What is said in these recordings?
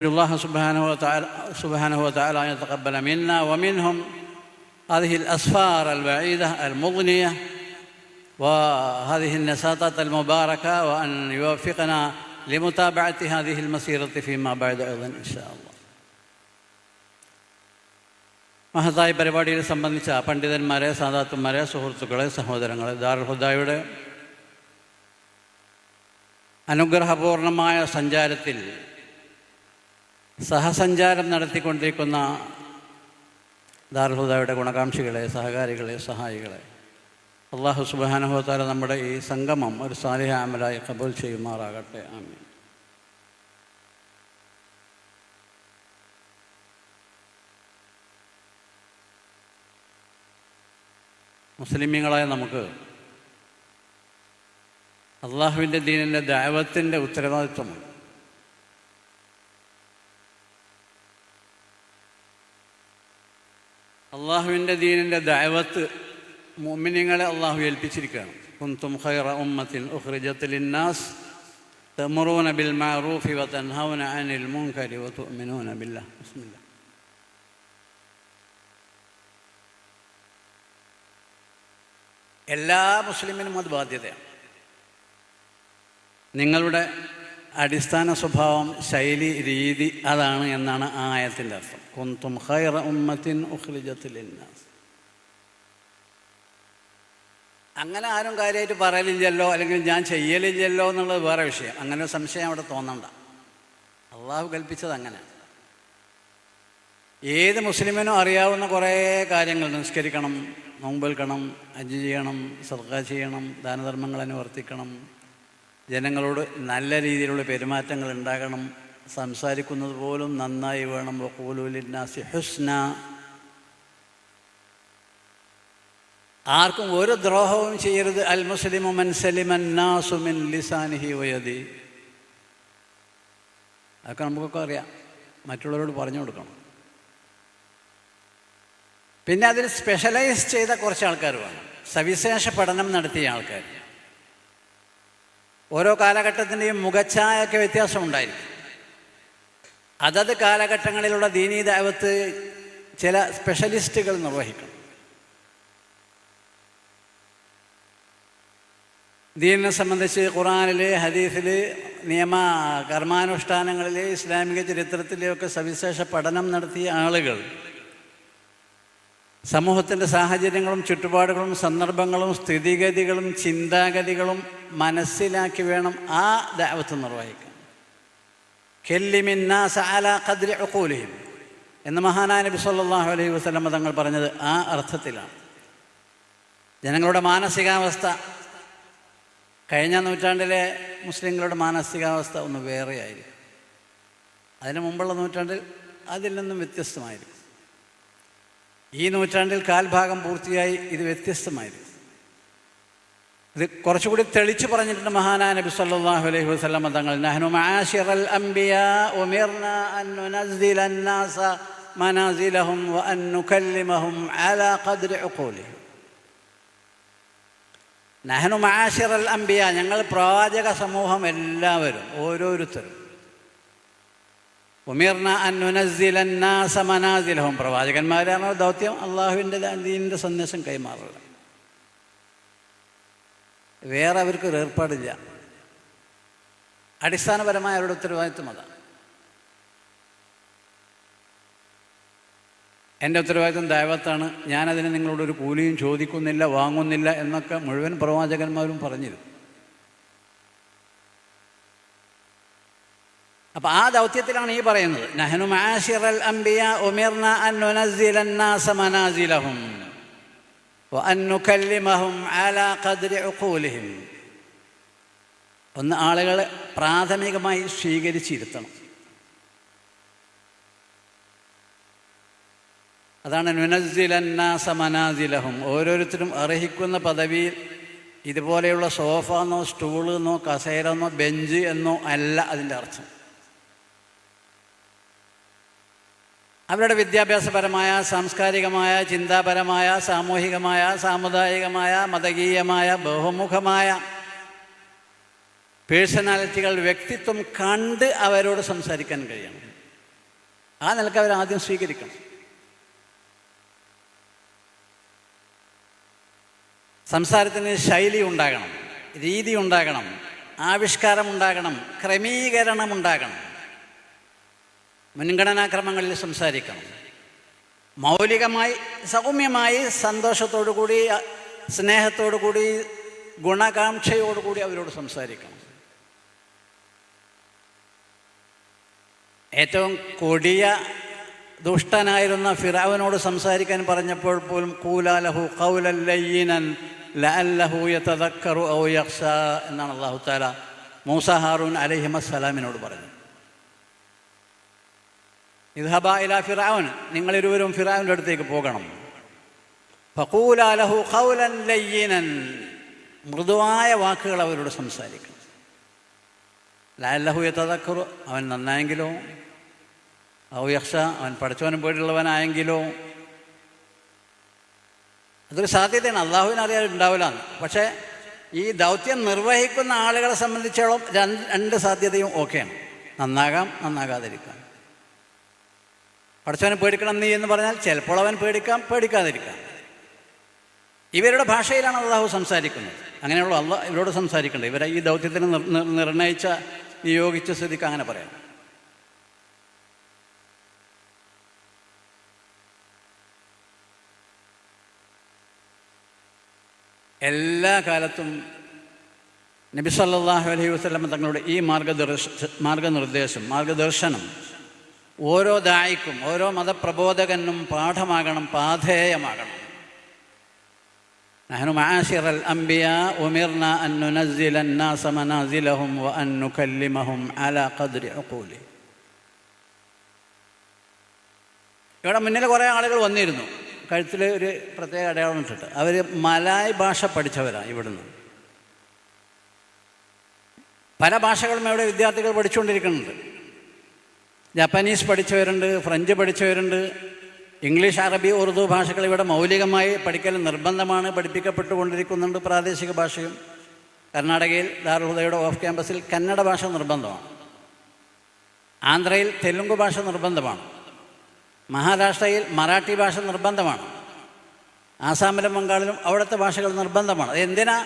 الله سبحانه وتعالى أن يتقبل منا ومنهم هذه الأسفار البعيدة المضنية وهذه النشاطات المباركة، وأن يوفقنا لمتابعة هذه المسيرة فيما بعد أيضا إن شاء الله. മഹത്തായ പരിപാടിയിൽ സംബന്ധിച്ച പണ്ഡിതന്മാരെ, സാദാത്തുമാരെ, സുഹൃത്തുക്കളെ, സഹോദരങ്ങളെ, ദാറുൽ ഹുദായുടെ അനുഗ്രഹപൂർണമായ സഞ്ചാരത്തിൽ സഹസഞ്ചാരം നടത്തിക്കൊണ്ടിരിക്കുന്ന ദാറുൽ ഹുദായുടെ ഗുണകാംക്ഷികളെ, സഹകാരികളെ, സഹായികളെ, അല്ലാഹു സുബ്ഹാനഹു വ തആല നമ്മുടെ ഈ സംഗമം ഒരു സാലിഹ അമലായി ഖബൂൽ ചെയ്യുമാറാകട്ടെ. ആമീൻ. മുസ്ലിമീങ്ങളായ നമുക്ക് അള്ളാഹുവിൻ്റെ ദീനിൻ്റെ ദഅവത്തിൻ്റെ ഉത്തരവാദിത്വമുണ്ട്. അള്ളാഹുവിൻ്റെ ദീനിൻ്റെ ദഅവത്ത് മുഅ്മിനീങ്ങളെ അള്ളാഹു ഏൽപ്പിച്ചിരിക്കുകയാണ്. കുൻതും ഖൈറ ഉമ്മത്തിൻ ഉഖ്രിജത് ലിന്നാസ് തഅ്മുറൂന ബിൽ മഅറൂഫി വതൻഹൗന അനിൽ മുൻകരി വതുഅ്മിനൂന ബില്ലാഹ്. ബിസ്മില്ലാഹ്. എല്ലാ മുസ്ലിമിനും അത് ബാധ്യതയാണ്. നിങ്ങളുടെ അടിസ്ഥാന സ്വഭാവം, ശൈലി, രീതി അതാണ് എന്നാണ് ആ ആയത്തിൻ്റെ അർത്ഥം. കുൻതും ഖൈറ ഉമ്മത്തിൻ ഉഖ്രിജത് ലിന്നാസ്. അങ്ങനെ ആരും കാര്യമായിട്ട് പറയലില്ലല്ലോ, അല്ലെങ്കിൽ ഞാൻ ചെയ്യലില്ലല്ലോ എന്നുള്ളത് വേറെ വിഷയം. അങ്ങനെ ഒരു സംശയം അവിടെ തോന്നണ്ട. അള്ളാഹു കൽപ്പിച്ചത് അങ്ങനെ. ഏത് മുസ്ലിമിനും അറിയാവുന്ന കുറേ കാര്യങ്ങൾ, നിസ്കരിക്കണം, നോമ്പെടുക്കണം, ഹജ്ജ് ചെയ്യണം, സദഖ ചെയ്യണം, ദാനധർമ്മങ്ങൾ അനുവർത്തിക്കണം, ജനങ്ങളോട് നല്ല രീതിയിലുള്ള പെരുമാറ്റങ്ങൾ ഉണ്ടാകണം, സംസാരിക്കുന്നത് പോലും നന്നായി വേണം, വഖൂലു ലിന്നാസി ഹുസ്ന, ആർക്കും ഒരു ദ്രോഹവും ചെയ്യരുത്, അൽ മുസ്ലിമു മൻ സലിമൻ നാസു മിൻ ലിസാനിഹി വയദി. അതൊക്കെ നമുക്കൊക്കെ അറിയാം, മറ്റുള്ളവരോട് പറഞ്ഞു കൊടുക്കണം. പിന്നെ അതിൽ സ്പെഷ്യലൈസ് ചെയ്ത കുറച്ച് ആൾക്കാർ വേണം, സവിശേഷ പഠനം നടത്തിയ ആൾക്കാർ. ഓരോ കാലഘട്ടത്തിൻ്റെയും മുഖച്ഛായൊക്കെ വ്യത്യാസം ഉണ്ടായിരിക്കും. അതത് കാലഘട്ടങ്ങളിലുള്ള ദീനീ ദഅവത്ത് ചില സ്പെഷ്യലിസ്റ്റുകൾ നിർവഹിക്കണം. ദീനിനെ സംബന്ധിച്ച് ഖുർആനിൽ, ഹദീസിൽ, നിയമ കർമാനുഷ്ഠാനങ്ങളിൽ, ഇസ്ലാമിക ചരിത്രത്തിലെയൊക്കെ സവിശേഷ പഠനം നടത്തിയ ആളുകൾ സമൂഹത്തിൻ്റെ സാഹചര്യങ്ങളും ചുറ്റുപാടുകളും സന്ദർഭങ്ങളും സ്ഥിതിഗതികളും ചിന്താഗതികളും മനസ്സിലാക്കി വേണം ആ ദഅവത്ത് നിർവഹിക്കാൻ. കല്ലിമിന്നാസ അലാ ഖദ്രി ഉഖൂലിഹിം എന്ന് മഹാനായ നബി സല്ലല്ലാഹു അലൈഹി വസല്ലം തങ്ങൾ പറഞ്ഞത് ആ അർത്ഥത്തിലാണ്. ജനങ്ങളുടെ മാനസികാവസ്ഥ, കഴിഞ്ഞ നൂറ്റാണ്ടിലെ മുസ്ലിങ്ങളുടെ മാനസികാവസ്ഥ ഒന്ന് വേറെയായിരിക്കും. അതിന് മുമ്പുള്ള നൂറ്റാണ്ടിൽ അതിൽ നിന്നും വ്യത്യസ്തമായിരിക്കും. ഈ നൂറ്റാണ്ടിൽ കാൽഭാഗം പൂർത്തിയായി ഇത് വ്യത്യസ്തമായിരിക്കും. ഇത് കുറച്ചുകൂടി തെളിച്ചു പറഞ്ഞിട്ടുണ്ട് മഹാനായ നബി സല്ലല്ലാഹു അലൈഹി വസല്ലം തങ്ങൾ. നഹ്നു മആശിറൽ അംബിയാ ഉമിർനാ അൻ നുനസ്സില അന്നാസ മനാസിലഹും വ അൻ നുകല്ലിമഹും അലാ ഖദ്രി ഉഖൂലിഹിം. നഹ്നു മആശിറൽ അംബിയാ, ഞങ്ങൾ പ്രവാചക സമൂഹം എല്ലാവരും, ഓരോരുത്തരും, ഉമിർന അൻ നുനസ്സില അന്നാസ മനാസിലഹും, പ്രവാചകന്മാരാണ് ദൗത്യം അള്ളാഹുവിൻ്റെ ദീനിൻ്റെ സന്ദേശം കൈമാറുക. വേറെ അവർക്ക് ഏർപ്പാടില്ല. അടിസ്ഥാനപരമായ അവരുടെ ഉത്തരവാദിത്വം അതാണ്. എൻ്റെ ഉത്തരവാദിത്വം ദഅവത്താണ്, ഞാനതിന് നിങ്ങളോടൊരു കൂലിയും ചോദിക്കുന്നില്ല, വാങ്ങുന്നില്ല എന്നൊക്കെ മുഴുവൻ പ്രവാചകന്മാരും പറഞ്ഞിരുന്നു. അപ്പം ആ ദൗത്യത്തിലാണ് ഈ പറയുന്നത്. നഹ്നു മആശിറൽ അംബിയാ ഉമിർന അൻ നുനസ്സില അന്നാസ മനാസിലഹും വ അൻ നുകല്ലിമഹും അലാ ഖദ്രി ഉഖൂലിഹിം. ഒന്ന്, ആളുകളെ പ്രാഥമികമായി സ്വീകരിച്ചിരുത്തണം. അതാണ് നുനസ്സില അന്നാസ മനാസിലഹും. ഓരോരുത്തരും അർഹിക്കുന്ന പദവിയിൽ ഇതുപോലെയുള്ള സോഫ എന്നോ സ്റ്റൂള് എന്നോ കസേര എന്നോ ബെഞ്ച് എന്നോ അല്ല അതിൻ്റെ അർത്ഥം. അവരുടെ വിദ്യാഭ്യാസപരമായ, സാംസ്കാരികമായ, ചിന്താപരമായ, സാമൂഹികമായ, സാമുദായികമായ, മതകീയമായ, ബഹുമുഖമായ പേഴ്സണാലിറ്റികൾ, വ്യക്തിത്വം കണ്ട് അവരോട് സംസാരിക്കാൻ കഴിയണം. ആ നിലക്ക് അവർ ആദ്യം സ്വീകരിക്കണം. സംസാരത്തിന് ശൈലി ഉണ്ടാകണം, രീതി ഉണ്ടാകണം, ആവിഷ്കാരം ഉണ്ടാകണം, ക്രമീകരണം ഉണ്ടാകണം. മുൻഗണനാക്രമങ്ങളിൽ സംസാരിക്കണം. മൗലികമായി സൗമ്യമായി സന്തോഷത്തോടു കൂടി സ്നേഹത്തോടു കൂടി ഗുണകാംക്ഷയോടുകൂടി അവരോട് സംസാരിക്കണം. ഏറ്റവും കൊടിയ ദുഷ്ടനായിരുന്ന ഫിറഔനോട് സംസാരിക്കാൻ പറഞ്ഞപ്പോൾ പോലും ഖൂലാ ലഹു ഖൗലൻ ലയ്യിനൻ ലഅല്ലഹു യതദക്കറു ഔ യഖ്ശാ എന്നാണ് അല്ലാഹു തആല മൂസ ഹാറൂൻ അലൈഹിമസ്സലാമിനോട് പറഞ്ഞത്. ഇദ്ഹബാ ഇലാ ഫിറഔൻ, നിങ്ങളിരുവരും ഫിറഔൻ്റെ അടുത്തേക്ക് പോകണം. ഫഖൂലാ ലഹു ഖൗലൻ ലയ്യിനൻ, മൃദുവായ വാക്കുകൾ അവരോട് സംസാരിക്കണം. ലഅല്ലഹു യതദക്കറു, അവൻ നന്നായെങ്കിലോ, ഔ യഖ്ശ, അവൻ പഠിച്ചവനും പേടിയുള്ളവനായെങ്കിലോ. അതൊരു സാധ്യതയാണ്, അള്ളാഹുവിന് അറിയാതെ പക്ഷേ ഈ ദൗത്യം നിർവഹിക്കുന്ന ആളുകളെ സംബന്ധിച്ചോളം രണ്ട് സാധ്യതയും ഓക്കെയാണ്. നന്നാകാം, നന്നാകാതിരിക്കാം. പഠിച്ചവനെ പേടിക്കണം നീ എന്ന് പറഞ്ഞാൽ ചിലപ്പോൾ അവൻ പേടിക്കാം, പേടിക്കാതിരിക്കാം. ഇവരുടെ ഭാഷയിലാണ് അള്ളാഹു സംസാരിക്കുന്നത്. അങ്ങനെയുള്ള അള്ളാഹ് ഇവരോട് സംസാരിക്കേണ്ടത്. ഇവരെ ഈ ദൗത്യത്തിന് നിർണയിച്ച നിയോഗിച്ച സ്ഥിതിക്ക് അങ്ങനെ പറയാം. എല്ലാ കാലത്തും നബി സല്ലല്ലാഹു അലൈഹി വസല്ലം തങ്ങളുടെ ഈ മാർഗദർശനം ഓരോ ദായിക്കും ഓരോ മതപ്രബോധകനും പാഠമാകണം, പാഥേയമാകണം. നഹ്നു മആശിറൽ അംബിയാ ഉമിർനാ അൻ നുനസ്സില അന്നാസ മനാസിലഹും വ അൻ നുകല്ലിമഹും അലാ ഖദ്രി ഉഖൂലി. ഇവിടെ മുന്നിൽ കുറേ ആളുകൾ വന്നിരുന്നു, കഴുത്തിൽ ഒരു പ്രത്യേക അടയാളം ഇട്ടിട്ട്. അവർ മലായ് ഭാഷ പഠിച്ചവരാണ്. ഇവിടുന്ന് പല ഭാഷകളും ഇവിടെ വിദ്യാർത്ഥികൾ പഠിച്ചുകൊണ്ടിരിക്കുന്നുണ്ട്. ജാപ്പനീസ് പഠിച്ചവരുണ്ട്, ഫ്രഞ്ച് പഠിച്ചവരുണ്ട്, ഇംഗ്ലീഷ്, അറബി, ഉറുദു ഭാഷകൾ ഇവിടെ മൗലികമായി പഠിക്കൽ നിർബന്ധമാണ്, പഠിപ്പിക്കപ്പെട്ടുകൊണ്ടിരിക്കുന്നുണ്ട്. പ്രാദേശിക ഭാഷയും കർണാടകയിൽ ദാറുൽ ഹുദയുടെ ഓഫ് ക്യാമ്പസിൽ കന്നഡ ഭാഷ നിർബന്ധമാണ്. ആന്ധ്രയിൽ തെലുങ്ക് ഭാഷ നിർബന്ധമാണ്. മഹാരാഷ്ട്രയിൽ മറാഠി ഭാഷ നിർബന്ധമാണ്. ആസാമിലും ബംഗാളിലും അവിടുത്തെ ഭാഷകൾ നിർബന്ധമാണ്. അതെന്തിനാ?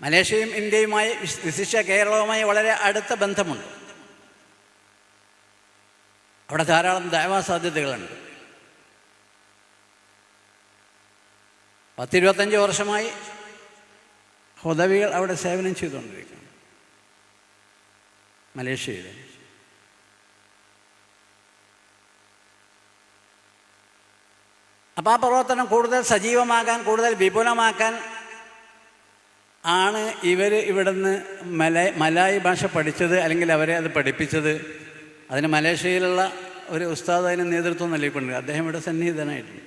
മലേഷ്യയും ഇന്ത്യയുമായി, വിശിഷ്യ കേരളവുമായി വളരെ അടുത്ത ബന്ധമുണ്ട്. അവിടെ ധാരാളം ദഅവാ സാധ്യതകളുണ്ട്. 10-25 വർഷമായി ഹുദവികൾ അവിടെ സേവനം ചെയ്തുകൊണ്ടിരിക്കുന്നു, മലേഷ്യയിൽ. അപ്പോൾ ആ പ്രവർത്തനം കൂടുതൽ സജീവമാക്കാൻ, കൂടുതൽ വിപുലമാക്കാൻ ആണ് ഇവർ ഇവിടുന്ന് മലായി ഭാഷ പഠിച്ചത്, അല്ലെങ്കിൽ അവരെ അത് പഠിപ്പിച്ചത്. അതിന് മലേഷ്യയിലുള്ള ഒരു ഉസ്താദ് അതിന് നേതൃത്വം നൽകിയിട്ടുണ്ട്. അദ്ദേഹം ഇവിടെ സന്നിഹിതനായിട്ടുണ്ട്.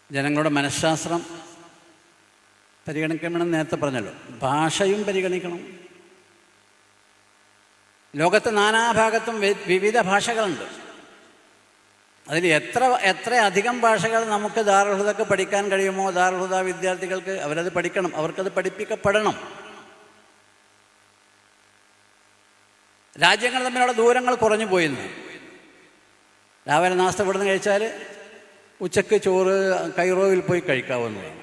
ജനങ്ങളുടെ മനഃശാസ്ത്രം പരിഗണിക്കണമെന്ന് നേരത്തെ പറഞ്ഞല്ലോ. ഭാഷയും പരിഗണിക്കണം. ലോകത്ത് നാനാഭാഗത്തും വിവിധ ഭാഷകളുണ്ട്. അതിൽ എത്ര അധികം ഭാഷകൾ നമുക്ക് ദാറുൽ ഹുദക്ക് പഠിക്കാൻ കഴിയുമോ, ദാറുൽ ഹുദ വിദ്യാർത്ഥികൾക്ക് അവരത് പഠിക്കണം, അവർക്കത് പഠിപ്പിക്കപ്പെടണം. രാജ്യങ്ങൾ തമ്മിലുള്ള ദൂരങ്ങൾ കുറഞ്ഞു പോയിന്ന്. രാവിലെ നാസ്ത ഇവിടുന്ന് കഴിച്ചാൽ ഉച്ചയ്ക്ക് ചോറ് കൈറോയിൽ പോയി കഴിക്കാവുന്നതാണ്.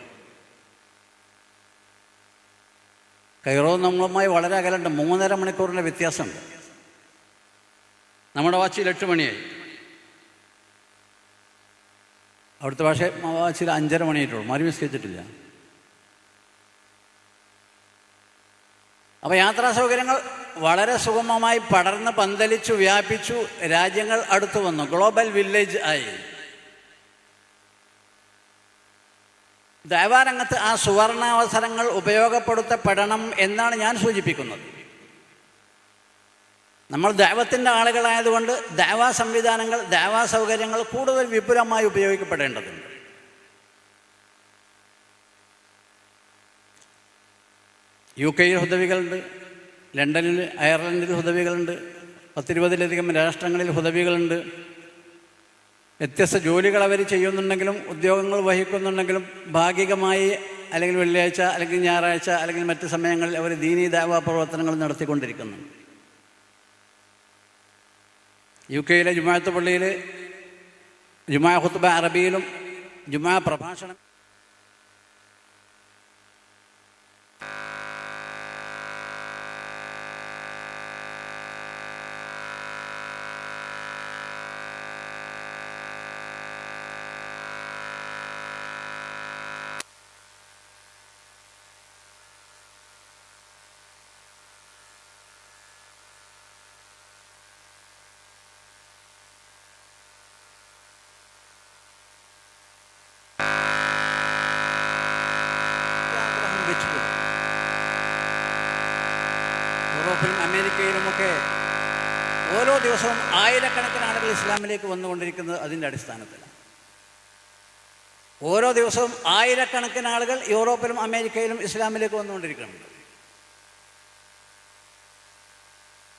കൈറോ നമ്മളുമായി വളരെ അകലുണ്ട്. 3.5 മണിക്കൂറിൻ്റെ വ്യത്യാസമുണ്ട്. നമ്മുടെ വാച്ചിൽ 8 മണിയായി, അവിടുത്തെ വാച്ചിൽ 5:30 മണിയായിട്ടുള്ളൂ. മാറി നിസ്കരിച്ചിട്ടില്ല. അപ്പോൾ യാത്രാ സൗകര്യങ്ങൾ വളരെ സുഗമമായി പടർന്ന് പന്തലിച്ചു, വ്യാപിച്ചു. രാജ്യങ്ങൾ അടുത്തു വന്നു, ഗ്ലോബൽ വില്ലേജ് ആയി. ദഅവാ രംഗത്ത് ആ സുവർണാവസരങ്ങൾ ഉപയോഗപ്പെടുത്തപ്പെടണം എന്നാണ് ഞാൻ സൂചിപ്പിക്കുന്നത്. നമ്മൾ ദഅവത്തിൻ്റെ ആളുകളായതുകൊണ്ട് ദഅവാ സംവിധാനങ്ങൾ, ദഅവാ സൗകര്യങ്ങൾ കൂടുതൽ വിപുലമായി ഉപയോഗിക്കപ്പെടേണ്ടതുണ്ട്. UK ഹുദവികളുണ്ട്, ലണ്ടനിൽ, അയർലൻഡിൽ ഹുദവികളുണ്ട്, 10-20-ലധികം രാഷ്ട്രങ്ങളിൽ ഹുദവികളുണ്ട്. വ്യത്യസ്ത ജോലികൾ അവർ ചെയ്യുന്നുണ്ടെങ്കിലും, ഉദ്യോഗങ്ങൾ വഹിക്കുന്നുണ്ടെങ്കിലും, ഭാഗികമായി അല്ലെങ്കിൽ വെള്ളിയാഴ്ച അല്ലെങ്കിൽ ഞായറാഴ്ച അല്ലെങ്കിൽ മറ്റ് സമയങ്ങളിൽ അവർ ദീനീ ദഅവാ പ്രവർത്തനങ്ങൾ നടത്തിക്കൊണ്ടിരിക്കുന്നു. UK ജുമാഅത്ത് പള്ളിയിൽ ജുമാ ഖുത്ബ അറബിയിലും ജുമാ പ്രഭാഷണം വെച്ചിട്ടുണ്ട്. യൂറോപ്പിലും അമേരിക്കയിലുമൊക്കെ ഓരോ ദിവസവും ആയിരക്കണക്കിന് ആളുകൾ ഇസ്ലാമിലേക്ക് വന്നുകൊണ്ടിരിക്കുന്നത് അതിൻ്റെ അടിസ്ഥാനത്തിലാണ്. ഓരോ ദിവസവും ആയിരക്കണക്കിന് ആളുകൾ യൂറോപ്പിലും അമേരിക്കയിലും ഇസ്ലാമിലേക്ക് വന്നുകൊണ്ടിരിക്കുന്നുണ്ട്.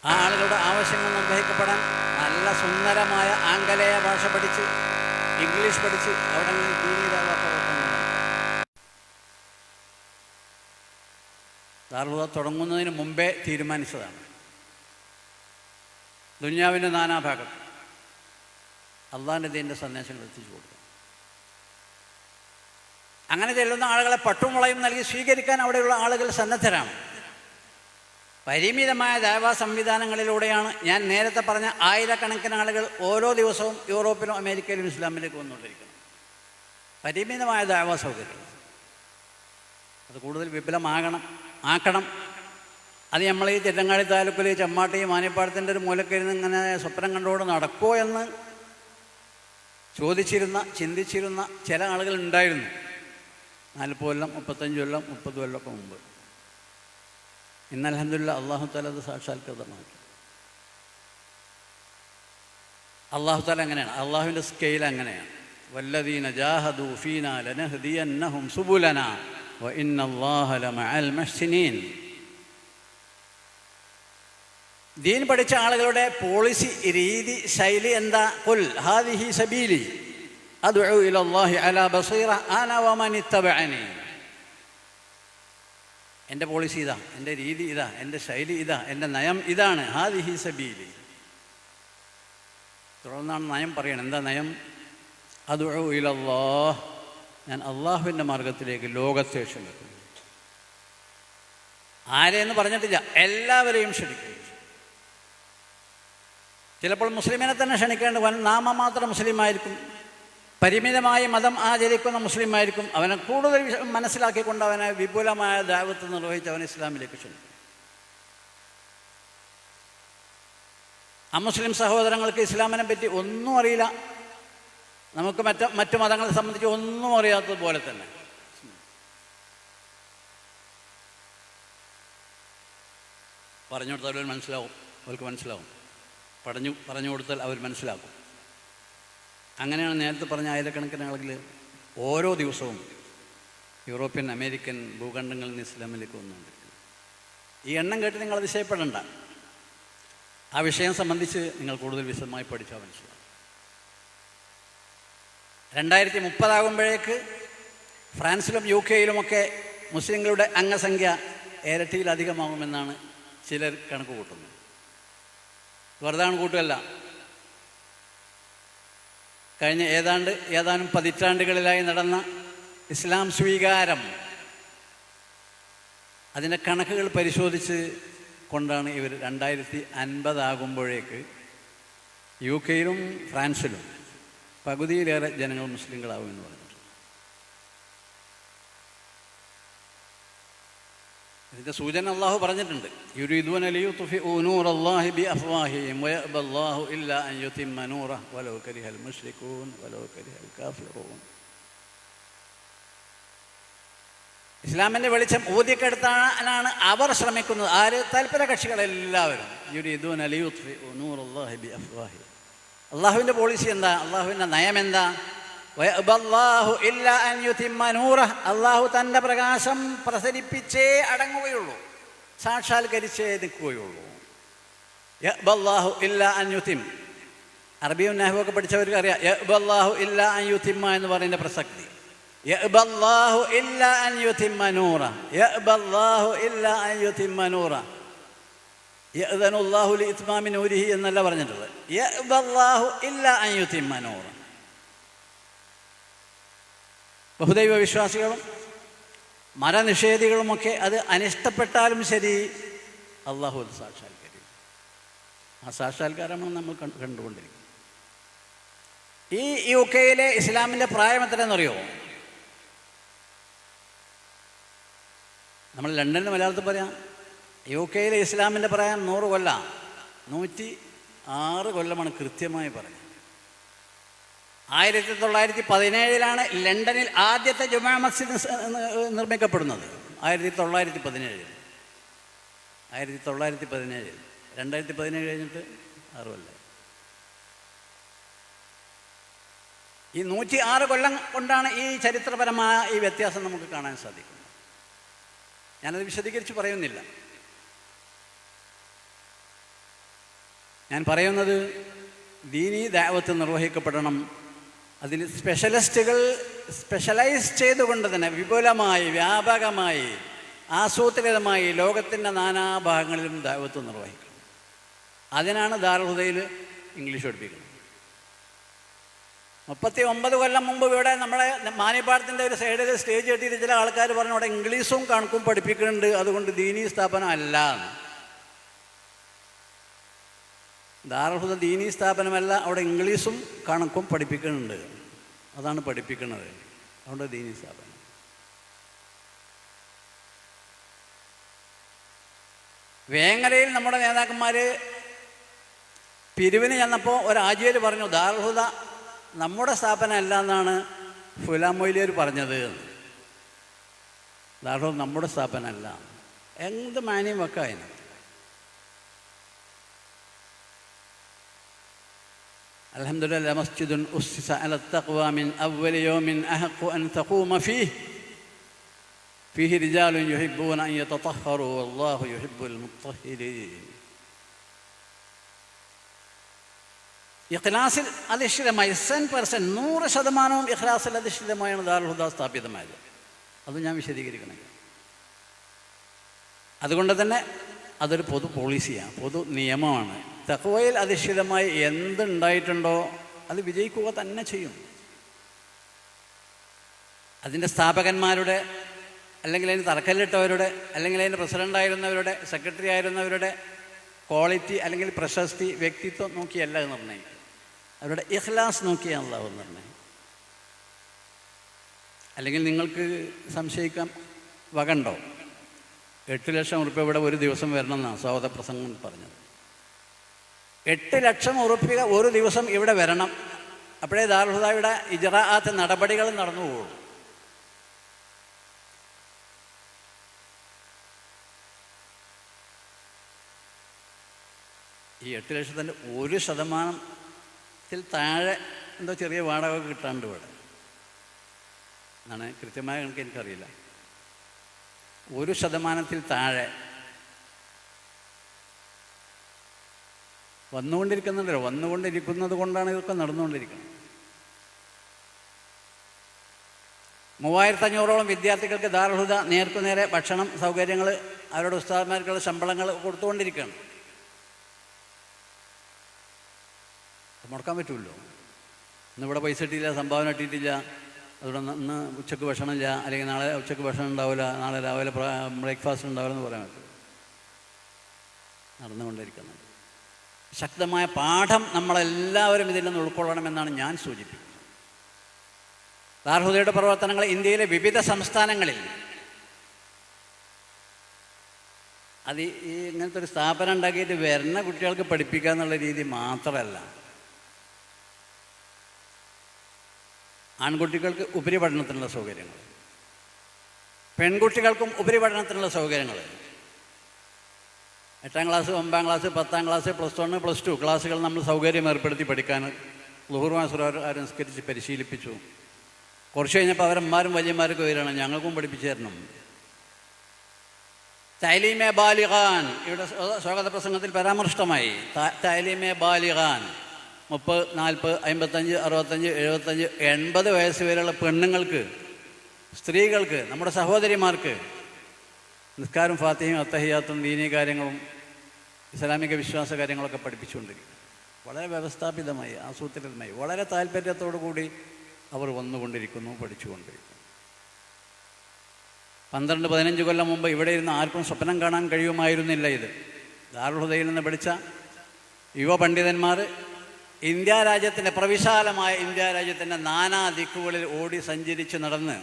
ആ ആളുകളുടെ ആവശ്യങ്ങൾ നിർവഹിക്കപ്പെടാൻ നല്ല സുന്ദരമായ ആംഗലേയ ഭാഷ പഠിച്ച് ഇംഗ്ലീഷ് പഠിച്ച് അവിടെ ദീനീ ദഅവാ പ്രവർത്തനം ദാറുൽ ഹുദ തുടങ്ങുന്നതിന് മുമ്പേ തീരുമാനിച്ചതാണ്. ദുനിയാവിൻ്റെ നാനാഭാഗം അള്ളാഹിൻ്റെ ദീനിൻ്റെ സന്ദേശങ്ങൾ എത്തിച്ചു കൊടുക്കും. അങ്ങനെ ചെല്ലുന്ന ആളുകളെ പട്ടുമുളയും നൽകി സ്വീകരിക്കാൻ അവിടെയുള്ള ആളുകൾ സന്നദ്ധരാണ്. പരിമിതമായ ദഅവാ സംവിധാനങ്ങളിലൂടെയാണ് ഞാൻ നേരത്തെ പറഞ്ഞ ആയിരക്കണക്കിന് ആളുകൾ ഓരോ ദിവസവും യൂറോപ്പിലും അമേരിക്കയിലും ഇസ്ലാമിലേക്ക് വന്നുകൊണ്ടിരിക്കുന്നത്. പരിമിതമായ ദഅവാ സൗകര്യം അത് കൂടുതൽ വിപുലമാക്കണം, ആക്കണം. അത് നമ്മൾ ഈ തിരുരങ്ങാടി താലൂക്കിൽ ചെമ്മാട്ടി മാനിപ്പാടത്തിൻ്റെ ഒരു മൂലക്കരിന്ന് ഇങ്ങനെ സ്വപ്നം കണ്ടോട് നടക്കുമോ എന്ന് ചിന്തിച്ചിരുന്ന ചില ആളുകൾ ഉണ്ടായിരുന്നു. 40 കൊല്ലം 35 കൊല്ലം 30 കൊല്ലമൊക്കെ മുമ്പ്. ഇന്ന് അൽഹംദുലില്ലാഹ് അല്ലാഹു തആല അത് സാക്ഷാത്കൃതമാക്കി. അല്ലാഹു തആല അങ്ങനെയാണ്, അള്ളാഹുവിൻ്റെ സ്കെയിൽ അങ്ങനെയാണ്. വല്ലദീന ജാഹദൂ ഫീനാ ലനഹ്ദിയന്നഹും സുബുലനാ വഇന്നല്ലാഹ ലമഅൽ മുഹ്സിനീൻ. ദീൻ പഠിച്ച ആളുകളുടെ പോളിസി, രീതി, ശൈലി എന്താ? ഖുൽ ഹാദിഹി സബീലി അദ്ഉ ഇലല്ലാഹി അലാ ബസീറ അന വമൻ ഇത്തബഅനി. എൻ്റെ പോളിസി ഇതാ, എൻ്റെ രീതി ഇതാ, എൻ്റെ ശൈലി ഇതാ, എൻ്റെ നയം ഇതാണ്. ഹാദിഹി സബീലി. തുടർന്നാണ് നയം പറയണം. എന്താ നയം? അദ്ഉ ഇലല്ലാഹ്, ഞാൻ അള്ളാഹുവിൻ്റെ മാർഗത്തിലേക്ക് ലോകത്തെ ക്ഷണിക്കുന്നു. ആരെയെന്ന് പറഞ്ഞിട്ടില്ല, എല്ലാവരെയും ക്ഷണിക്കുന്നു. ചിലപ്പോൾ മുസ്ലിമിനെ തന്നെ ക്ഷണിക്കേണ്ട വൻ നാമമാത്ര മുസ്ലിമായിരിക്കും, പരിമിതമായ മതം ആചരിക്കുന്ന മുസ്ലിമായിരിക്കും. അവനെ കൂടുതൽ മനസ്സിലാക്കിക്കൊണ്ട് അവനെ വിപുലമായ ദഅവത്ത് നിർവഹിച്ച് അവൻ ഇസ്ലാമിലേക്ക് ക്ഷണിക്കും. അമുസ്ലിം സഹോദരങ്ങൾക്ക് ഇസ്ലാമിനെ പറ്റി ഒന്നും അറിയില്ല. നമുക്ക് മറ്റു മതങ്ങളെ സംബന്ധിച്ച് ഒന്നും അറിയാത്തതുപോലെ തന്നെ. പറഞ്ഞു കൊടുത്താൽ അവർ മനസ്സിലാവും, അവർക്ക് മനസ്സിലാവും. പറഞ്ഞു കൊടുത്താൽ അവർ മനസ്സിലാക്കും. അങ്ങനെയാണ് നേരത്തെ പറഞ്ഞ ആയിരക്കണക്കിന് ആളുകൾ ഓരോ ദിവസവും യൂറോപ്യൻ അമേരിക്കൻ ഭൂഖണ്ഡങ്ങളിൽ നിന്ന് ഇസ്ലാമിലേക്ക് വന്നുകൊണ്ടിരിക്കുന്നത്. ഈ എണ്ണം കേട്ട് നിങ്ങൾ അതിശയപ്പെടേണ്ട. ആ വിഷയം സംബന്ധിച്ച് നിങ്ങൾ കൂടുതൽ വിശദമായി പഠിച്ചാൽ മനസ്സിലാവും. 2030 ആകുമ്പോഴേക്ക് ഫ്രാൻസിലും UK യിലുമൊക്കെ മുസ്ലിങ്ങളുടെ അംഗസംഖ്യ ഇരട്ടിയിലധികമാകുമെന്നാണ് ചിലർ കണക്ക് കൂട്ടുന്നത്. വെറുതെ കൂട്ടുകയല്ല. കഴിഞ്ഞ ഏതാനും പതിറ്റാണ്ടുകളിലായി നടന്ന ഇസ്ലാം സ്വീകാരം, അതിൻ്റെ കണക്കുകൾ പരിശോധിച്ച് കൊണ്ടാണ് ഇവർ 2050 ആകുമ്പോഴേക്ക് UK യിലും ഫ്രാൻസിലും പകുതിയിലേറെ ജനങ്ങൾ മുസ്ലിങ്ങളാവുമെന്ന് പറഞ്ഞിട്ടുണ്ട്. ഇതിൻ്റെ സൂചന അള്ളാഹു പറഞ്ഞിട്ടുണ്ട്. യുരീദൂന ലിയുത്ഫിഉ നൂറല്ലാഹി ബിഅഫ്വാഹിഹിം വയഅബല്ലാഹു ഇല്ലാ അൻ യുതിമ്മ നൂറഹു വലൗ കരിഹൽ മുശ്രികൂൻ വലൗ കരിഹൽ കാഫിറൂൻ. ഇസ്ലാമിൻ്റെ വെളിച്ചം ഊതിക്കെടുത്താനാണ് അവർ ശ്രമിക്കുന്നത്. ആര്? തൽപര കക്ഷികളെല്ലാവരും. യുരീദൂന ലിയുത്ഫിഉ നൂറല്ലാഹി ബിഅഫ്വാഹിഹിം. അള്ളാഹുവിൻ്റെ പോളിസി എന്താ? അള്ളാഹുവിൻ്റെ നയം എന്താ? വയഅബല്ലാഹു ഇല്ലാ അൻ യുതിമ്മ നൂറഹു. അള്ളാഹു തൻ്റെ പ്രകാശം പ്രസരിപ്പിച്ചേ അടങ്ങുകയുള്ളൂ, സാക്ഷാത്കരിച്ചേ നിൽക്കുകയുള്ളൂ. യഅബല്ലാഹു ഇല്ലാ അൻ യുതിം. അറബിയും നഹ്വൊക്കെ പഠിച്ചവർക്ക് അറിയാം യഅബല്ലാഹു ഇല്ലാ അൻ യുതിമ്മ എന്ന് പറയുന്ന പ്രസക്തി. യഅബ അല്ലാഹു ഇല്ലാ അൻ യുതിമ്മ നൂറ, യഅബ അല്ലാഹു ഇല്ലാ അൻ യുതിമ്മ നൂറ, യഅ്ദനു അല്ലാഹു ലിഇത്മാമി നൂരിഹി എന്നല്ല പറഞ്ഞിട്ടുള്ളത്. യഅബ അല്ലാഹു ഇല്ലാ അൻ യുതിമ്മ നൂറ. ബഹുദൈവ വിശ്വാസികളും മരനിഷേധികളുമൊക്കെ അത് അനിഷ്ടപ്പെട്ടാലും ശരി അള്ളാഹു അത് സാക്ഷാത്കരിക്കും. ആ സാക്ഷാത്കാരമാണ് നമ്മൾ കണ്ടുകൊണ്ടിരിക്കുന്നത്. ഈ UK ഇസ്ലാമിൻ്റെ പ്രായം എത്രയെന്നറിയോ? നമ്മൾ ലണ്ടനിൽ മലയാളത്തിൽ പറയാം, UK ഇസ്ലാമിൻ്റെ പ്രായം 100 കൊല്ലം, 106 കൊല്ലമാണ് കൃത്യമായി പറഞ്ഞത്. 1917 ലണ്ടനിൽ ആദ്യത്തെ ജുമാ മസ്ജിദ് നിർമ്മിക്കപ്പെടുന്നത്. 1917 2017 കഴിഞ്ഞിട്ട് 6 കൊല്ലം. ഈ 106 കൊല്ലം കൊണ്ടാണ് ഈ ചരിത്രപരമായ ഈ വ്യത്യാസം നമുക്ക് കാണാൻ സാധിക്കുന്നത്. ഞാനത് വിശദീകരിച്ച് പറയുന്നില്ല. ഞാൻ പറയുന്നത് ദീനീ ദഅവത്ത് നിർവഹിക്കപ്പെടണം. അതിൽ സ്പെഷ്യലൈസ് ചെയ്തുകൊണ്ട് തന്നെ വിപുലമായി, വ്യാപകമായി, ആസൂത്രിതമായി ലോകത്തിൻ്റെ നാനാഭാഗങ്ങളിലും ദഅവത്ത് നിർവഹിക്കണം. അതിനാണ് ദാറുൽ ഹുദയിൽ ഇംഗ്ലീഷ് പഠിപ്പിക്കുന്നത്. 39 കൊല്ലം മുമ്പ് ഇവിടെ നമ്മളെ മാനിപ്പാടത്തിൻ്റെ ഒരു സൈഡിൽ സ്റ്റേജ് കെട്ടിയിട്ട് ചില ആൾക്കാർ പറഞ്ഞു അവിടെ ഇംഗ്ലീഷും കണക്കും പഠിപ്പിക്കുന്നുണ്ട്, അതുകൊണ്ട് ദീനീ സ്ഥാപനം അല്ല. ദാറുൽ ഹുദ ദീനീ സ്ഥാപനമല്ല, അവിടെ ഇംഗ്ലീഷും കണക്കും പഠിപ്പിക്കുന്നുണ്ട്, അതാണ് പഠിപ്പിക്കുന്നത്, അതുകൊണ്ട് ദീനീ സ്ഥാപനം. വേങ്ങരയിൽ നമ്മുടെ നേതാക്കന്മാർ പിരിവിന് ചെന്നപ്പോൾ ഒരാജിയർ പറഞ്ഞു ദാറുൽ ഹുദ നമ്മുടെ സ്ഥാപനം അല്ല എന്നാണ് ഫുലാം മൊയ്ലിയർ പറഞ്ഞത്. ദാറുൽ ഹുദ നമ്മുടെ സ്ഥാപനമല്ല. എന്ത് മാന്യം വെക്കാം അതിന്. അൽഹംദുലില്ലാ മസ്ജിദുൻ ഉസ്സിസ അല തഖ്വ മിൻ അവ്വലി യൗമിൻ അഹഖു അൻ തഖൂമ ഫീഹി റിജാലുൻ യുഹിബ്ബൂന അൻ യതതഹറു വല്ലാഹു യുഹിബ്ബുൽ മുത്തഹിരീൻ. ഇഖ്ലാസിൽ അധിഷ്ഠിതമായി 100% ഇഖ്ലാസിൽ അധിഷ്ഠിതമായാണ് ദാറുൽ ഹുദ സ്ഥാപിതമായത്. അത് ഞാൻ വിശദീകരിക്കണം. അതുകൊണ്ട് തന്നെ അതൊരു പൊതു പോളിസിയാണ്, പൊതു നിയമമാണ്. തഖ്വയിൽ അധിഷ്ഠിതമായി എന്തുണ്ടായിട്ടുണ്ടോ അത് വിജയിക്കുക തന്നെ ചെയ്യും. അതിൻ്റെ സ്ഥാപകന്മാരുടെ, അല്ലെങ്കിൽ അതിന് തറക്കല്ലിട്ടവരുടെ, അല്ലെങ്കിൽ അതിൻ്റെ പ്രസിഡൻ്റായിരുന്നവരുടെ, സെക്രട്ടറി ആയിരുന്നവരുടെ ക്വാളിറ്റി അല്ലെങ്കിൽ പ്രശസ്തി, വ്യക്തിത്വം നോക്കിയല്ല നിർണ്ണയം. അവരുടെ ഇഖ്ലാസ് നോക്കിയാണ് അല്ലാഹു നിർണ്ണയം. അല്ലെങ്കിൽ നിങ്ങൾക്ക് സംശയിക്കാം, വകണ്ടോ? 8 ലക്ഷം ഉറുപ്പ്യ ഇവിടെ ഒരു ദിവസം വരണം എന്നാണ് സ്വാഗത പ്രസംഗം പറഞ്ഞത്. 8 ലക്ഷം ഉറുപ്പ്യ ഒരു ദിവസം ഇവിടെ വരണം, അപ്പോഴേ ദാറുൽ ഹുദയുടെ ഇജ്റാഅത്ത് നടപടികൾ നടന്നു പോകും. ഈ 8 ലക്ഷത്തിൻ്റെ 1% താഴെ എന്തോ ചെറിയ വാടക കിട്ടാണ്ട് ഇവിടെ എന്നാണ് കൃത്യമായ കണക്ക് എനിക്കറിയില്ല. 1% താഴെ വന്നുകൊണ്ടിരിക്കുന്നുണ്ടല്ലോ. വന്നുകൊണ്ടിരിക്കുന്നത് കൊണ്ടാണ് ഇതൊക്കെ നടന്നുകൊണ്ടിരിക്കുന്നത്. 3500ഓളം വിദ്യാർത്ഥികൾക്ക് ദാറുൽ ഹുദ നേർക്കുനേരെ ഭക്ഷണം, സൗകര്യങ്ങൾ, അവരുടെ ഉസ്താദന്മാർക്കുള്ള ശമ്പളങ്ങൾ കൊടുത്തുകൊണ്ടിരിക്കുകയാണ്. മുടക്കാൻ പറ്റുമല്ലോ. ഇന്നിവിടെ പൈസ ഇട്ടില്ല, സംഭാവന ഇട്ടിട്ടില്ല, അതുകൊണ്ട് ഇന്ന് ഉച്ചക്ക് ഭക്ഷണമില്ല, അല്ലെങ്കിൽ നാളെ ഉച്ചക്ക് ഭക്ഷണം ഉണ്ടാവില്ല, നാളെ രാവിലെ ബ്രേക്ക്ഫാസ്റ്റ് ഉണ്ടാവില്ല എന്ന് പറയാൻ പറ്റും. നടന്നുകൊണ്ടിരിക്കുന്നുണ്ട്. ശക്തമായ പാഠം നമ്മളെല്ലാവരും ഇതിൽ നിന്ന് ഉൾക്കൊള്ളണമെന്നാണ് ഞാൻ സൂചിപ്പിക്കുന്നത്. ദാറുൽ ഹുദയുടെ പ്രവർത്തനങ്ങൾ ഇന്ത്യയിലെ വിവിധ സംസ്ഥാനങ്ങളിൽ അത് ഈ ഇങ്ങനത്തെ ഒരു സ്ഥാപനം ഉണ്ടാക്കിയിട്ട് വരുന്ന കുട്ടികൾക്ക് പഠിപ്പിക്കുക എന്നുള്ള രീതി മാത്രമല്ല, ആൺകുട്ടികൾക്ക് ഉപരിപഠനത്തിനുള്ള സൗകര്യങ്ങൾ, പെൺകുട്ടികൾക്കും ഉപരിപഠനത്തിനുള്ള സൗകര്യങ്ങൾ, 8ാം ക്ലാസ്, 9ാം ക്ലാസ്, 10ാം ക്ലാസ്, +1, +2 ക്ലാസ്സുകൾ നമ്മൾ സൗകര്യം ഏർപ്പെടുത്തി പഠിക്കാൻ ളുഹൂർ മാസൂർ അനുസ്കരിച്ച് പരിശീലിപ്പിച്ചു. കുറച്ച് കഴിഞ്ഞപ്പോൾ അവരന്മാരും വലിയന്മാരൊക്കെ വരികയാണ്, ഞങ്ങൾക്കും പഠിപ്പിച്ചു തരണം. തഅലീമെ ബാലിഗാൻ ഇവിടെ സ്വാഗത പ്രസംഗത്തിൽ പരാമർശമായി. തഅലീമെ ബാലിഗാൻ 30, 40, 55, 65, 75, 80 വയസ്സ് വരെയുള്ള പെണ്ണുങ്ങൾക്ക് സ്ത്രീകൾക്ക്, നമ്മുടെ സഹോദരിമാർക്ക് നിസ്കാരം, ഫാത്തിഹയും, അത്തഹിയാത്തും, ദീനീ കാര്യങ്ങളും ഇസ്ലാമിക വിശ്വാസ കാര്യങ്ങളൊക്കെ പഠിപ്പിച്ചുകൊണ്ടിരിക്കും. വളരെ വ്യവസ്ഥാപിതമായി, ആസൂത്രിതമായി, വളരെ താല്പര്യത്തോടു കൂടി അവർ വന്നുകൊണ്ടിരിക്കുന്നു, പഠിച്ചുകൊണ്ടിരിക്കുന്നു. 12-15 കൊല്ലം മുമ്പ് ഇവിടെ ഇരുന്ന് ആർക്കും സ്വപ്നം കാണാൻ കഴിയുമായിരുന്നില്ല ഇത്. ദാറുൽ ഹുദയിൽ നിന്ന് പഠിച്ച യുവ പണ്ഡിതന്മാർ ഇന്ത്യ രാജ്യത്തിൻ്റെ, പ്രവിശാലമായ ഇന്ത്യ രാജ്യത്തിൻ്റെ നാനാ ദിക്കുകളിൽ ഓടി സഞ്ചരിച്ച് നടന്ന്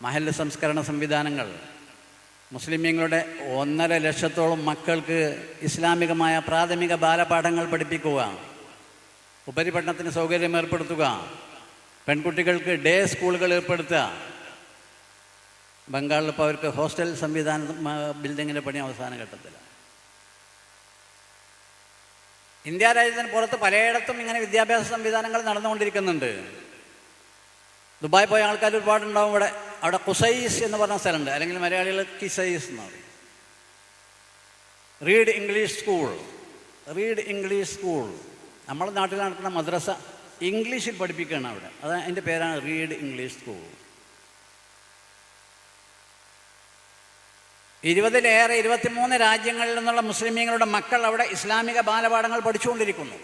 മഹല്ല് സംസ്കരണ സംവിധാനങ്ങൾ, മുസ്ലിമീങ്ങളുടെ 1.5 ലക്ഷത്തോളം മക്കൾക്ക് ഇസ്ലാമികമായ പ്രാഥമിക ബാലപാഠങ്ങൾ പഠിപ്പിക്കുക, ഉപരിപഠനത്തിന് സൗകര്യം ഏർപ്പെടുത്തുക, പെൺകുട്ടികൾക്ക് ഡേ സ്കൂളുകൾ ഏർപ്പെടുത്തുക. ബംഗാളിൽ ഇപ്പോൾ അവർക്ക് ഹോസ്റ്റൽ സംവിധാനം, ബിൽഡിങ്ങിൻ്റെ പണി അവസാന ഘട്ടത്തിലാണ്. ഇന്ത്യ രാജ്യത്തിന് പുറത്ത് പലയിടത്തും ഇങ്ങനെ വിദ്യാഭ്യാസ സംവിധാനങ്ങൾ നടന്നുകൊണ്ടിരിക്കുന്നുണ്ട്. ദുബായ് പോയ ആൾക്കാർ ഒരുപാടുണ്ടാവും. അവിടെ കുസൈസ് എന്ന് പറഞ്ഞ സ്ഥലമുണ്ട്, അല്ലെങ്കിൽ മലയാളികൾ കിസൈസ് എന്ന് പറയും. Read English school. നമ്മുടെ നാട്ടിൽ നടക്കുന്ന മദ്രസ ഇംഗ്ലീഷിൽ പഠിപ്പിക്കുകയാണ് അവിടെ. അത് അതിൻ്റെ പേരാണ് റീഡ് ഇംഗ്ലീഷ് സ്കൂൾ. 23 രാജ്യങ്ങളിൽ നിന്നുള്ള മുസ്ലിമീങ്ങളുടെ മക്കൾ അവിടെ ഇസ്ലാമിക ബാലപാഠങ്ങൾ പഠിച്ചുകൊണ്ടിരിക്കുന്നു.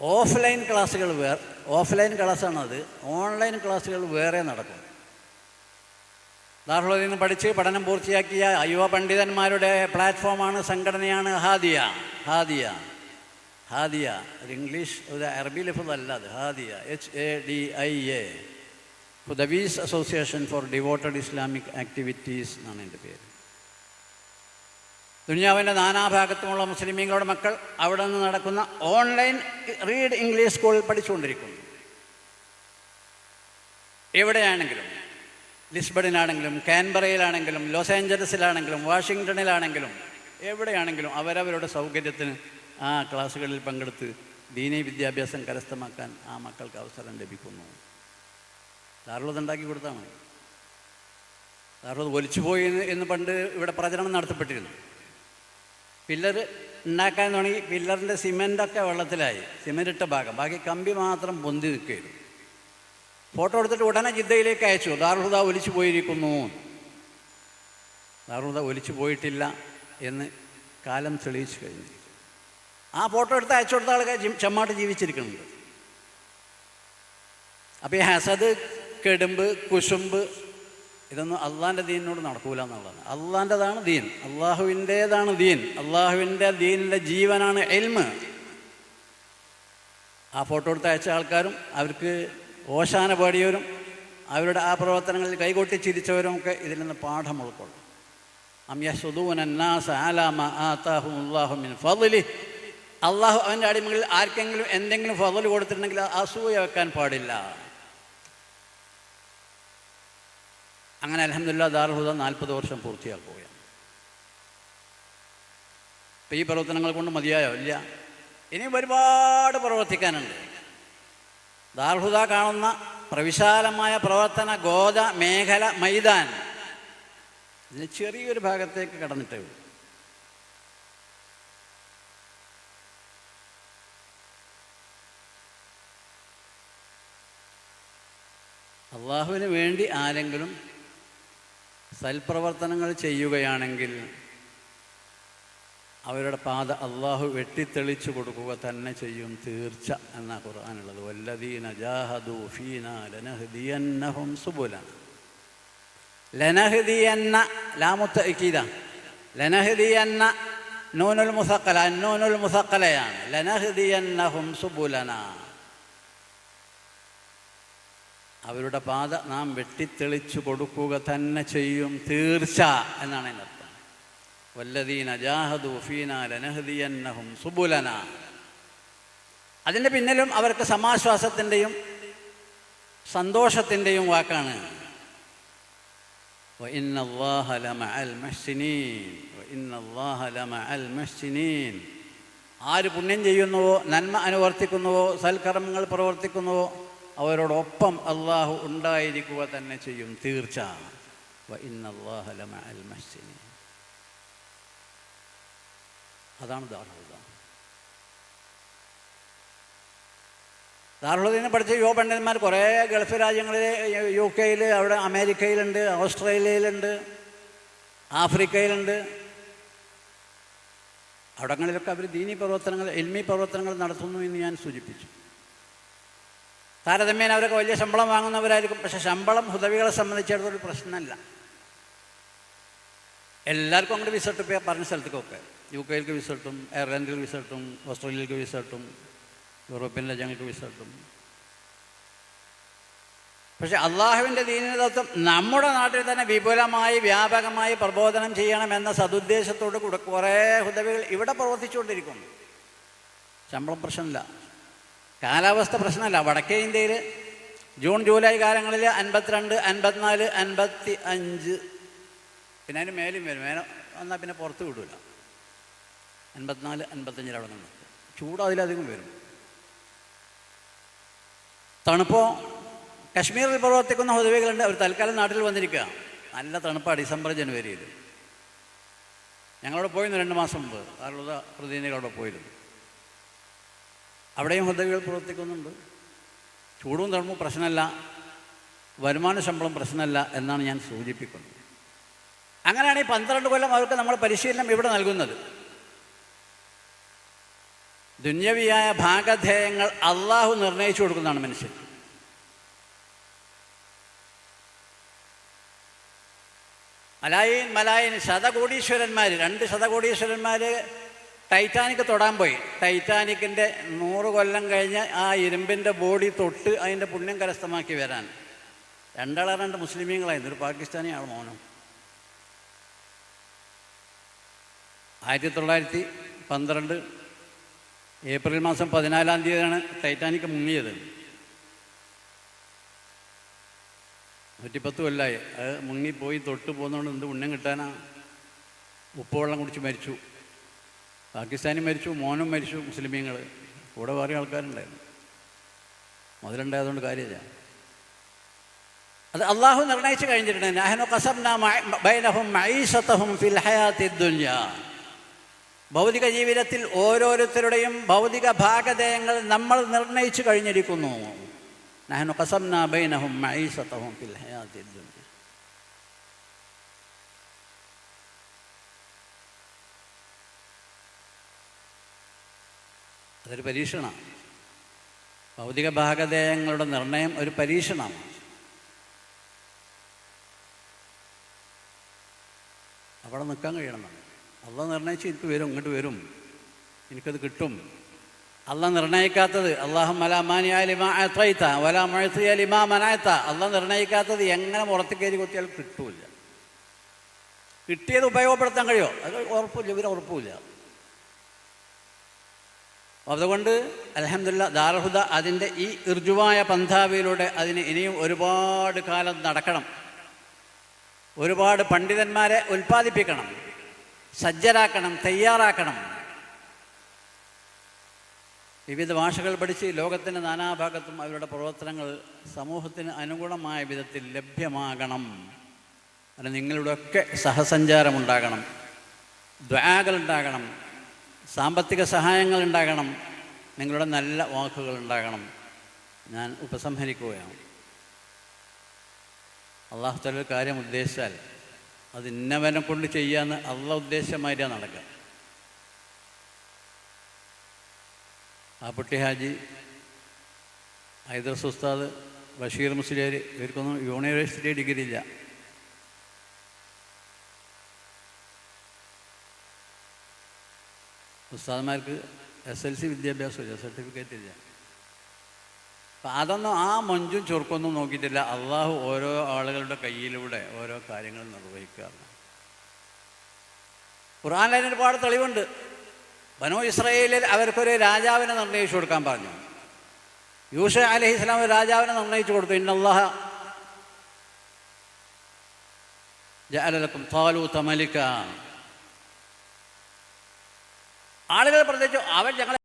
ഓഫ്ലൈൻ ക്ലാസ്സാണത്. ഓൺലൈൻ ക്ലാസ്സുകൾ വേറെ നടക്കും. ദാറുൽ ഹുദയിൽ നിന്ന് പഠിച്ച് പഠനം പൂർത്തിയാക്കിയ യുവ പണ്ഡിതന്മാരുടെ പ്ലാറ്റ്ഫോമാണ്, സംഘടനയാണ് ഹാദിയ. ഒരു ഇംഗ്ലീഷ്, ഒരു അറബി ലഫ്ളല്ല അത്. Hadiya, HADIA, Hudawis association for devoted Islamic activities എന്നാണ് എൻ്റെ പേര്. ദുനിയാവിൻ്റെ നാനാഭാഗത്തുമുള്ള മുസ്ലിമീങ്ങളുടെ മക്കൾ അവിടെ നിന്ന് നടക്കുന്ന ഓൺലൈൻ റീഡ് ഇംഗ്ലീഷ് സ്കൂളിൽ പഠിച്ചുകൊണ്ടിരിക്കുന്നു. എവിടെയാണെങ്കിലും, ലിസ്ബണിലാണെങ്കിലും, കാൻബറയിലാണെങ്കിലും, ലോസ് ഏഞ്ചലസിലാണെങ്കിലും, വാഷിങ്ടണിലാണെങ്കിലും, എവിടെയാണെങ്കിലും അവരവരുടെ സൗകര്യത്തിന് ആ ക്ലാസ്സുകളിൽ പങ്കെടുത്ത് ദീനീ വിദ്യാഭ്യാസം കരസ്ഥമാക്കാൻ ആ മക്കൾക്ക് അവസരം ലഭിക്കുന്നു. ദാറുൽ ഹുദ ഉണ്ടാക്കി കൊടുത്താൽ മതി. ദാറുൽ ഹുദ ഒലിച്ചുപോയി എന്ന് പണ്ട് ഇവിടെ പ്രചരണം നടത്തപ്പെട്ടിരുന്നു. പില്ലർ ഉണ്ടാക്കാൻ തുടങ്ങി. പില്ലറിൻ്റെ സിമെൻ്റൊക്കെ വെള്ളത്തിലായി, സിമെൻ്റ് ഇട്ട ഭാഗം, ബാക്കി കമ്പി മാത്രം പൊന്തി നിൽക്കുകയായിരുന്നു. ഫോട്ടോ എടുത്തിട്ട് ഉടനെ ജിദ്ദയിലേക്ക് അയച്ചു, ദാറുൽ ഹുദ ഒലിച്ചു പോയിരിക്കുന്നു. ദാറുൽ ഹുദ ഒലിച്ചു പോയിട്ടില്ല എന്ന് കാലം തെളിയിച്ചു കഴിഞ്ഞു. ആ ഫോട്ടോ എടുത്ത് അയച്ചു കൊടുത്ത ആൾക്ക് ചെമ്മാട്ട് ജീവിച്ചിരിക്കുന്നുണ്ട്. അപ്പോൾ ഈ ഹസദ്, കെടുമ്പ്, കുശുമ്പ് ഇതൊന്നും അള്ളാൻ്റെ ദീനിനോട് നടക്കൂല എന്നുള്ളതാണ്. അള്ളാൻ്റെതാണ് ദീൻ, അള്ളാഹുവിൻ്റേതാണ് ദീൻ. അള്ളാഹുവിൻ്റെ ദീനിൻ്റെ ജീവനാണ് ഇൽമ്. ആ ഫോട്ടോ എടുത്ത് അയച്ച ആൾക്കാരും അവർക്ക് ഓശാന പാടിയവരും അവരുടെ ആ പ്രവർത്തനങ്ങളിൽ കൈകൊട്ടി ചിരിച്ചവരും ഒക്കെ ഇതിൽ നിന്ന് പാഠം ഉൾക്കൊള്ളും. അള്ളാഹു അവൻ്റെ അടിമകളിൽ ആർക്കെങ്കിലും എന്തെങ്കിലും ഫضൽ കൊടുത്തിട്ടുണ്ടെങ്കിൽ അസൂയ വെക്കാൻ പാടില്ല. അങ്ങനെ അൽഹംദുലില്ലാഹ് ദാറുൽ ഹുദ 40 വർഷം പൂർത്തിയാക്കുകയാണ്. ഇപ്പം ഈ പ്രവർത്തനങ്ങൾ കൊണ്ട് മതിയായോ? ഇല്ല, ഇനിയും ഒരുപാട് പ്രവർത്തിക്കാനുണ്ട്. ദാറുൽ ഹുദ കാണുന്ന പ്രവിശാലമായ പ്രവർത്തന ഗോദ മേഖല, മൈതാൻ, ഇതിന് ചെറിയൊരു ഭാഗത്തേക്ക് കടന്നിട്ടേ ഉള്ളൂ. അള്ളാഹുവിന് വേണ്ടി ആരെങ്കിലും സൽപ്രവർത്തനങ്ങൾ ചെയ്യുകയാണെങ്കിൽ അവരുടെ പാത അള്ളാഹു വെട്ടിത്തെളിച്ചു കൊടുക്കുക തന്നെ ചെയ്യും, തീർച്ച എന്നാ ഖുർആനുള്ളത്. വല്ലദീന ജാഹദൂ ഫീനാ ലനഹ്ദിയന്നഹും സുബുലന. ലനഹ്ദിയന്ന ലാമു തഅക്കീദ, ലനഹ്ദിയന്ന നൂനുൽ മുസഖല, നൂനുൽ മുസഖലയാണ്. ലനഹ്ദിയന്നഹും സുബുലന, അവരുടെ പാത നാം വെട്ടിത്തെളിച്ചു കൊടുക്കുക തന്നെ ചെയ്യും, തീർച്ച എന്നാണ് എൻ്റെ അർത്ഥം. വല്ലദീന ജാഹദൂ ഫീനാ ലനഹ്ദിയന്നഹും സുബുലന. അതിൻ്റെ പിന്നിലും അവർക്ക് സമാശ്വാസത്തിൻ്റെയും സന്തോഷത്തിൻ്റെയും വാക്കാണ്. വഇന്നല്ലാഹ ലമഅൽ മുഹ്സിനീൻ, വഇന്നല്ലാഹ ലമഅൽ മുഹ്സിനീൻ. ആര് പുണ്യം ചെയ്യുന്നുവോ, നന്മ അനുവർത്തിക്കുന്നുവോ, സൽക്കർമ്മങ്ങൾ പ്രവർത്തിക്കുന്നുവോ അവരോടൊപ്പം അള്ളാഹു ഉണ്ടായിരിക്കുക തന്നെ ചെയ്യും, തീർച്ച. വഇന്നല്ലാഹ ലമഅൽ മുഹ്സിനീൻ. അതാണ് ദാറുൽ ഹുദ. ദാറുൽ പഠിച്ച യുവ പണ്ഡിതന്മാർ കുറേ ഗൾഫ് രാജ്യങ്ങളിൽ, UK അവിടെ അമേരിക്കയിലുണ്ട്, ഓസ്ട്രേലിയയിലുണ്ട്, ആഫ്രിക്കയിലുണ്ട്. അവിടങ്ങളിലൊക്കെ അവർ ദീനി പ്രവർത്തനങ്ങൾ, ഇൽമി പ്രവർത്തനങ്ങൾ നടത്തുന്നു എന്ന് ഞാൻ സൂചിപ്പിച്ചു. താരതമ്യേന അവരൊക്കെ വലിയ ശമ്പളം വാങ്ങുന്നവരായിരിക്കും. പക്ഷെ ശമ്പളം ഹുദവികളെ സംബന്ധിച്ചിടത്തൊരു പ്രശ്നമല്ല. എല്ലാവർക്കും അങ്ങോട്ട് വിസ കിട്ടും. പറഞ്ഞ സ്ഥലത്തേക്കൊക്കെ UK വിസ കിട്ടും, അയർലൻഡിൽ വിസ കിട്ടും, ഓസ്ട്രേലിയക്ക് വിസ കിട്ടും, യൂറോപ്യൻ രാജ്യങ്ങൾക്ക് വിസ കിട്ടും. പക്ഷെ അള്ളാഹുവിൻ്റെ ദീനിൻ്റെ തത്വം നമ്മുടെ നാട്ടിൽ തന്നെ വിപുലമായി വ്യാപകമായി പ്രബോധനം ചെയ്യണമെന്ന സതുദ്ദേശത്തോട് കൂടെ കുറേ ഹുദവികൾ ഇവിടെ പ്രവർത്തിച്ചുകൊണ്ടിരിക്കുന്നു. ശമ്പളം പ്രശ്നമില്ല, കാലാവസ്ഥ പ്രശ്നമല്ല. വടക്കേ ഇന്ത്യയിൽ ജൂൺ ജൂലൈ കാലങ്ങളിൽ 52, 54, 55, പിന്നെ അതിന് മേലും വരും. മേലെ വന്നാൽ പിന്നെ പുറത്ത് വിടില്ല. 54, 55 അവിടെ നിന്ന് ചൂട് അതിലധികം വരും. തണുപ്പോ കശ്മീരിൽ പ്രവർത്തിക്കുന്ന ഹുദവികളുണ്ട്. അവർ തൽക്കാലം നാട്ടിൽ വന്നിരിക്കുക. നല്ല തണുപ്പാണ് ഡിസംബർ ജനുവരിയിൽ. ഞങ്ങളവിടെ പോയിരുന്നു 2 മാസം മുമ്പ്. ആറുള്ള പ്രതിനിധികൾ അവിടെ പോയിരുന്നു. അവിടെയും ഹുദവികൾ പ്രവർത്തിക്കുന്നുണ്ട്. ചൂടും തണുപ്പും പ്രശ്നമല്ല, വരുമാന ശമ്പളം പ്രശ്നമല്ല എന്നാണ് ഞാൻ സൂചിപ്പിക്കുന്നത്. അങ്ങനെയാണ് ഈ 12 കൊല്ലം അവർക്ക് നമ്മൾ പരിശീലനം ഇവിടെ നൽകുന്നത്. ദുന്യവിയായ ഭാഗധേയങ്ങൾ അള്ളാഹു നിർണയിച്ചു കൊടുക്കുന്നതാണ് മനുഷ്യൻ. മലായിൻ ശതകോടീശ്വരന്മാർ, 2 ശതകോടീശ്വരന്മാർ ടൈറ്റാനിക് തൊടാൻ പോയി. ടൈറ്റാനിക്കിൻ്റെ 100 കൊല്ലം കഴിഞ്ഞ് ആ ഇരുമ്പിൻ്റെ ബോഡി തൊട്ട് അതിൻ്റെ പുണ്യം കരസ്ഥമാക്കി വരാൻ 2 മുസ്ലിമീങ്ങളായിരുന്നു. ഒരു പാകിസ്ഥാനിയാണ് മോനും. 1912 ഏപ്രിൽ മാസം 14-ാം തീയതിയാണ് ടൈറ്റാനിക് മുങ്ങിയത്. 110 കൊല്ലമായി അത് മുങ്ങിപ്പോയി. തൊട്ട് പോകുന്നതുകൊണ്ട് എന്ത് പുണ്യം കിട്ടാനാ? ഉപ്പുവെള്ളം കുടിച്ച് മരിച്ചു. പാകിസ്ഥാനി മരിച്ചു, മോനും മരിച്ചു, മുസ്ലിമീങ്ങൾ. കൂടെ വേറെ ആൾക്കാരുണ്ടായിരുന്നു. മുതലുണ്ടായതുകൊണ്ട് കാര്യമില്ല. അത് അള്ളാഹു നിർണയിച്ച് കഴിഞ്ഞിട്ടുണ്ട്. നഹ്നു ഖസംനാ ബൈനഹും മഈശതഹും ഫിൽ ഹയാത്തിദ് ദുനിയ. ഭൗതിക ജീവിതത്തിൽ ഓരോരുത്തരുടെയും ഭൗതിക ഭാഗധേയങ്ങൾ നമ്മൾ നിർണയിച്ചു കഴിഞ്ഞിരിക്കുന്നു. നഹ്നു ഖസംനാ ബൈനഹും മഈശതഹും ഫിൽ ഹയാത്തിദ് ദുനിയ. അതൊരു പരീക്ഷണമാണ്. ഭൗതിക ഭാഗധേയങ്ങളുടെ നിർണയം ഒരു പരീക്ഷണമാണ്. അവിടെ നിൽക്കാൻ കഴിയണം. അള്ളാഹ് നിർണയിച്ച് എനിക്ക് വരും, ഇങ്ങോട്ട് വരും, എനിക്കത് കിട്ടും. അള്ളാഹ് നിർണയിക്കാത്തത് അള്ളാഹുമ്മ ലാ മാനിഅ ലിമാ അഅ്തൈത വലാ മുഅ്തിയ ലിമാ മനഅത. അള്ളാഹ് നിർണയിക്കാത്തത് എങ്ങനെ പുറത്ത് കയറി കൊത്തിയാൽ കിട്ടൂല. കിട്ടിയത് ഉപയോഗപ്പെടുത്താൻ കഴിയുമോ? അത് ഉറപ്പില്ല, ഇവർ ഉറപ്പില്ല. അതുകൊണ്ട് അൽഹംദുലില്ലാഹ് ദാറുൽ ഹുദ അതിൻ്റെ ഈ ഇർജുവായ പന്ഥാവിയിലൂടെ അതിന് ഇനിയും ഒരുപാട് കാലം നടക്കണം. ഒരുപാട് പണ്ഡിതന്മാരെ ഉൽപ്പാദിപ്പിക്കണം, സജ്ജരാക്കണം, തയ്യാറാക്കണം. വിവിധ ഭാഷകൾ പഠിച്ച് ലോകത്തിൻ്റെ നാനാഭാഗത്തും അവരുടെ പ്രവർത്തനങ്ങൾ സമൂഹത്തിന് അനുഗുണമായ വിധത്തിൽ ലഭ്യമാകണം. അത് നിങ്ങളുടെയൊക്കെ സഹസഞ്ചാരമുണ്ടാകണം, ദുആകളുണ്ടാകണം, സാമ്പത്തിക സഹായങ്ങൾ ഉണ്ടാകണം, നിങ്ങളുടെ നല്ല വാക്കുകൾ ഉണ്ടാകണം. ഞാൻ ഉപസംഹരിക്കുകയാണ്. അള്ളാഹു തആല ഒരു കാര്യം ഉദ്ദേശിച്ചാൽ അത് ഇന്നവനെ കൊണ്ട് ചെയ്യാമെന്ന് അള്ളാഹ് ഉദ്ദേശമായിട്ടാണ് നടക്കുക. ആപ്പുട്ടി ഹാജി, ഹൈദർസ് ഉസ്താദ്, ബഷീർ മുസ്ലിയാർ, ഇവർക്കൊന്നും യൂണിവേഴ്സിറ്റി ഡിഗ്രി ഇല്ല. ഉസ്താദന്മാർക്ക് SLC വിദ്യാഭ്യാസമില്ല, സർട്ടിഫിക്കറ്റ് ഇല്ല. അപ്പം അതൊന്നും ആ മൊഞ്ചും ചുരുക്കൊന്നും നോക്കിയിട്ടില്ല. അള്ളാഹു ഓരോ ആളുകളുടെ കയ്യിലൂടെ ഓരോ കാര്യങ്ങൾ നിർവഹിക്കാറുണ്ട്. ഖുർആനിൽ അതിന് ഒരുപാട് തെളിവുണ്ട്. ബനൂ ഇസ്രായേലിൽ അവർക്കൊരു രാജാവിനെ നിർണയിച്ചു കൊടുക്കാൻ പറഞ്ഞു. യൂശ അലൈഹിസ്സലാം ഒരു രാജാവിനെ നിർണയിച്ചു കൊടുത്തു. ഇന്നല്ലാഹ ജഅല ലക്കും ത്വാലൂത മലിക. ആളുകൾ പ്രത്യേകിച്ചു അവർ ഞങ്ങളെ